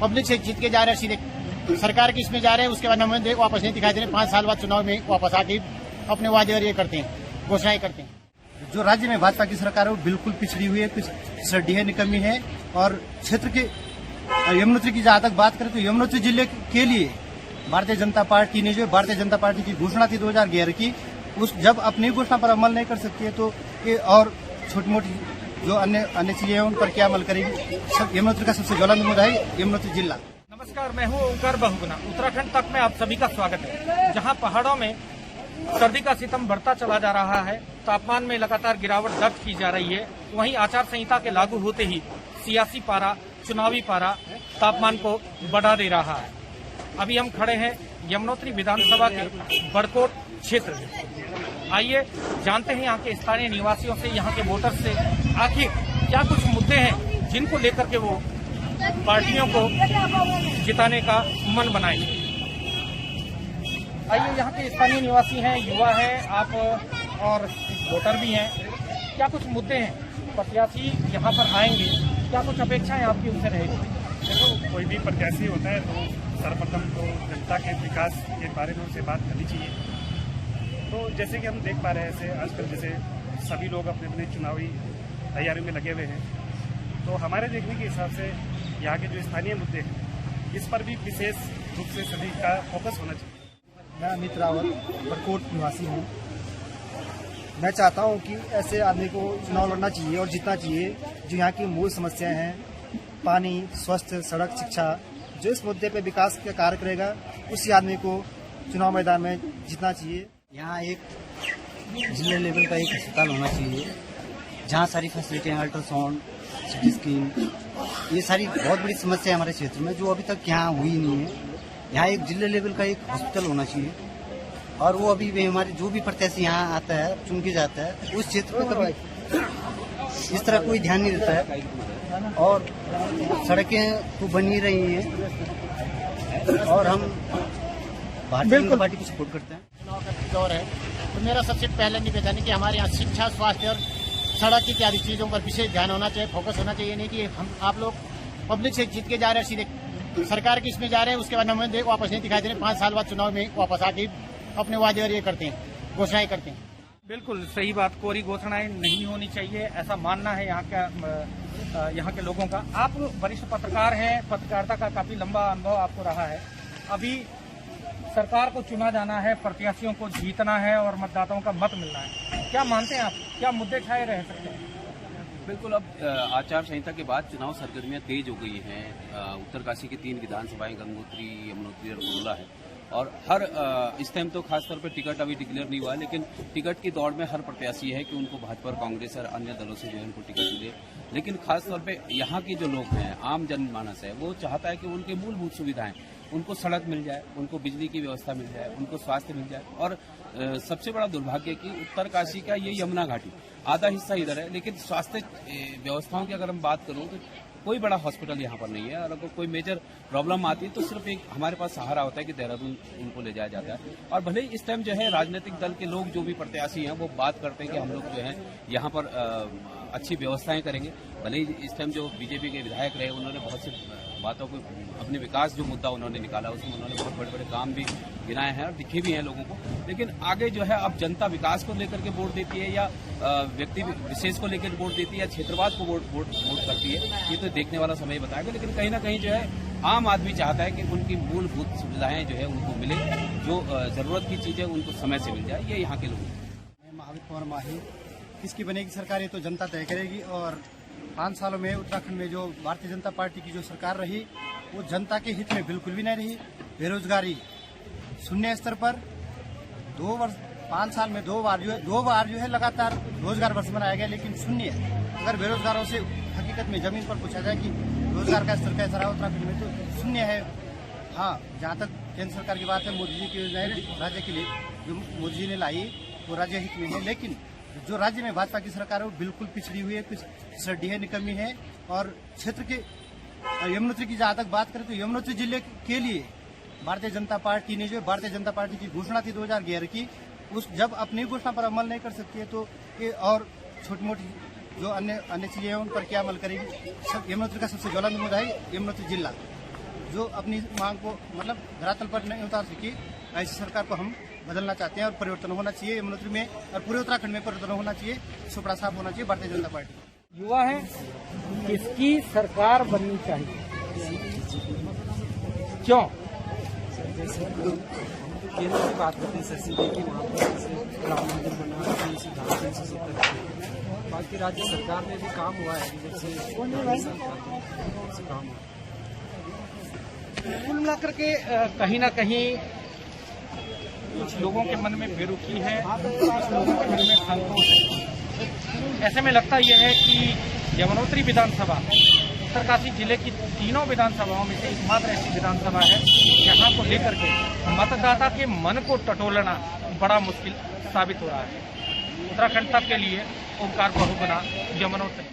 Public से जीत के जा रहे हैं, सीधे सरकार की इसमें जा रहे हैं, उसके बाद हमें वापस नहीं दिखाई दे रहे। 5 साल बाद चुनाव में वापस आके अपने वादे और ये करते हैं, घोषणाएं करते हैं। जो राज्य में भाजपा की सरकार है वो बिल्कुल पिछड़ी हुई है, पिछड़ी है, निकम्मी है। और क्षेत्र के यमुनोत्री की जहाँ तक बात करें तो यमुनोत्री जिले के लिए भारतीय जनता पार्टी ने जो भारतीय जनता पार्टी की घोषणा थी 2011 की, उस जब अपनी घोषणा पर अमल नहीं कर सकती है तो ये और छोटी मोटी जो अन्य चीजें हैं उन पर क्या अमल करेगी। यमुनोत्री का सबसे ज्वलंत मुद्दा है यमुनोत्री जिला। नमस्कार, मैं हूँ ओंकार बहुगुना। उत्तराखंड तक में आप सभी का स्वागत है। जहाँ पहाड़ों में सर्दी का सितम बढ़ता चला जा रहा है, तापमान में लगातार गिरावट दर्ज की जा रही है, वहीं आचार संहिता के लागू होते ही सियासी पारा, चुनावी पारा तापमान को बढ़ा दे रहा है। अभी हम खड़े हैं यमुनोत्री विधानसभा के बड़कोट क्षेत्र में। आइए जानते हैं यहाँ के स्थानीय निवासियों से, यहाँ के वोटर्स से, आखिर क्या कुछ मुद्दे हैं जिनको लेकर के वो पार्टियों को जिताने का मन बनाएंगे। आइए, यहाँ के स्थानीय निवासी हैं, युवा हैं आप और वोटर भी हैं। क्या कुछ मुद्दे हैं, प्रत्याशी यहाँ पर आएंगे, क्या कुछ अपेक्षाएं आपकी उनसे रहेगी? देखो, कोई भी प्रत्याशी होता है तो सर्वप्रथम तो जनता के विकास के बारे में उनसे बात करनी चाहिए। तो जैसे कि हम देख पा रहे हैं, ऐसे आजकल जैसे सभी लोग अपने अपने चुनावी तैयारियों में लगे हुए हैं, तो हमारे देखने के हिसाब से यहाँ के जो स्थानीय मुद्दे हैं इस पर भी विशेष रूप से सभी का फोकस होना चाहिए। मैं अमित रावत बड़कोट निवासी हूँ। मैं चाहता हूँ कि ऐसे आदमी को चुनाव लड़ना चाहिए और जीतना चाहिए जो यहाँ की मूल समस्याएं हैं, पानी, स्वास्थ्य, सड़क, शिक्षा, जो इस मुद्दे पे विकास का कार्य करेगा उसी आदमी को चुनाव मैदान में जीतना चाहिए। यहाँ एक जिला लेवल का एक अस्पताल होना चाहिए जहाँ सारी फैसिलिटियाँ, अल्ट्रासाउंड, सिटी स्कैन, ये सारी बहुत बड़ी समस्या है हमारे क्षेत्र में जो अभी तक यहाँ हुई नहीं है। यहाँ एक जिला लेवल का एक हॉस्पिटल होना चाहिए और वो अभी भी हमारे जो भी प्रत्याशी यहाँ आता है, चुन के जाता है, उस क्षेत्र में कभी इस तरह कोई ध्यान नहीं देता है। और सड़कें तो बन ही रही हैं और हम भारतीय जनता पार्टी को सपोर्ट करते हैं। चुनाव का दौर है तो मेरा सबसे पहले निवेदन है कि हमारे यहाँ शिक्षा, स्वास्थ्य और सड़क इत्यादि चीजों पर विशेष ध्यान होना चाहिए, फोकस होना चाहिए। नहीं कि हम आप लोग पब्लिक से जीत के जा रहे हैं, सीधे सरकार की इसमें जा रहे हैं, उसके बाद हमें वापस नहीं दिखाई दे रहे। 5 साल बाद चुनाव में वापस आके अपने वादे और ये करते हैं, घोषणाएं करते हैं। बिल्कुल सही बात, कोरी घोषणाएं नहीं होनी चाहिए, ऐसा मानना है यहाँ के लोगों का। आप वरिष्ठ पत्रकार हैं, पत्रकारिता का काफी लंबा अनुभव आपको रहा है। अभी सरकार को चुना जाना है, प्रत्याशियों को जीतना है और मतदाताओं का मत मिलना है। क्या मानते हैं आप, क्या मुद्दे छाए रह सकते हैं? बिल्कुल, अब आचार संहिता के बाद चुनाव सरगर्मियां तेज हो गई हैं। उत्तरकाशी की 3 विधानसभाएं गंगोत्री, यमुनोत्री और गुरुला है और हर इस टाइम तो खासतौर पर टिकट अभी डिक्लेयर नहीं हुआ है, लेकिन टिकट की दौड़ में हर प्रत्याशी है कि उनको भाजपा और कांग्रेस और अन्य दलों से जो है उनको टिकट मिले। लेकिन खासतौर पे यहाँ की जो लोग हैं, आम जनमानस है, वो चाहता है कि उनके मूलभूत सुविधाएं, उनको सड़क मिल जाए, उनको बिजली की व्यवस्था मिल जाए, उनको स्वास्थ्य मिल जाए। और सबसे बड़ा दुर्भाग्य कि उत्तरकाशी का ये यमुना घाटी आधा हिस्सा इधर है, लेकिन स्वास्थ्य व्यवस्थाओं की अगर हम बात करूं तो कोई बड़ा हॉस्पिटल यहाँ पर नहीं है। और अगर कोई मेजर प्रॉब्लम आती है तो सिर्फ एक हमारे पास सहारा होता है कि देहरादून उनको ले जाया जाता है। और भले ही इस टाइम जो है राजनीतिक दल के लोग जो भी प्रत्याशी हैं वो बात करते हैं कि हम लोग जो है यहाँ पर अच्छी व्यवस्थाएं करेंगे। भले ही इस टाइम जो बीजेपी के विधायक रहे उन्होंने बहुत सी बातों को, अपने विकास जो मुद्दा उन्होंने निकाला उसमें उन्होंने बहुत बड़े बड़े काम भी गिनाए हैं और दिखे भी हैं लोगों को। लेकिन आगे जो है अब जनता विकास को लेकर के वोट देती है या व्यक्ति विशेष को लेकर वोट देती है या क्षेत्रवाद को वोट करती है, ये तो देखने वाला समय बताएगा। लेकिन कहीं ना कहीं जो है आम आदमी चाहता है कि उनकी मूलभूत सुविधाएं जो है उनको मिले, जो जरूरत की चीजें उनको समय से मिल जाए। ये यहाँ के लोग। महावीर कुमार माही, किसकी बनेगी सरकार ये तो जनता तय करेगी। और 5 सालों में उत्तराखंड में जो भारतीय जनता पार्टी की जो सरकार रही वो जनता के हित में बिल्कुल भी नहीं रही। बेरोजगारी शून्य स्तर पर, 5 साल में दो बार जो है लगातार रोजगार वर्ष मनाया गया, लेकिन शून्य। अगर बेरोजगारों से हकीकत में जमीन पर पूछा जाए कि रोजगार का स्तर कैसा रहा उत्तराखंड में, तो शून्य है। हाँ, जहाँ तक केंद्र सरकार की बात है, मोदी जी की योजनाएं राज्य के लिए जो मोदी जी ने लाई वो राज्य हित में है, लेकिन जो राज्य में भाजपा की सरकार है वो बिल्कुल पिछड़ी हुई है, पिछड़ी है, निकम्मी है। और क्षेत्र के यमुनोत्री की जहाँ तक बात करें तो यमुनोत्री जिले के लिए भारतीय जनता पार्टी ने जो भारतीय जनता पार्टी की घोषणा थी 2011 की, उस जब अपनी घोषणा पर अमल नहीं कर सकती है तो ये और छोटी मोटी जो अन्य चीजें हैं उन पर क्या अमल करेगी। यमुनोत्री का सबसे ज्वलंत मुद्दा है यमुनोत्री जिला। जो अपनी मांग को मतलब धरातल पर नहीं उतार सकी, ऐसी सरकार को हम बदलना चाहते हैं और परिवर्तन होना चाहिए यमुनोत्री में और पूरे उत्तराखंड में परिवर्तन होना चाहिए, सुपड़ा साफ होना चाहिए भारतीय जनता पार्टी। युवा है, किसकी सरकार बननी चाहिए, क्यों? केंद्र की बात करते हैं सीधे कि वहाँ पर जैसे राम मंदिर बना है, इसी धारा 370 बाकी राज्य सरकार में भी काम हुआ है, जैसे काम हुआ। कुल मिलाकर के कहीं ना कहीं कुछ लोगों के मन में बेरुखी है, कुछ लोगों के मन में संतोष है। ऐसे में लगता यह है कि यमुनोत्री विधानसभा उत्तरकाशी जिले की तीनों विधानसभाओं में से एकमात्र ऐसी विधानसभा है जहां को लेकर के मतदाता के मन को टटोलना बड़ा मुश्किल साबित हो रहा है। उत्तराखंड तक के लिए ओंकार बहुगुणा, यमुनोत्री।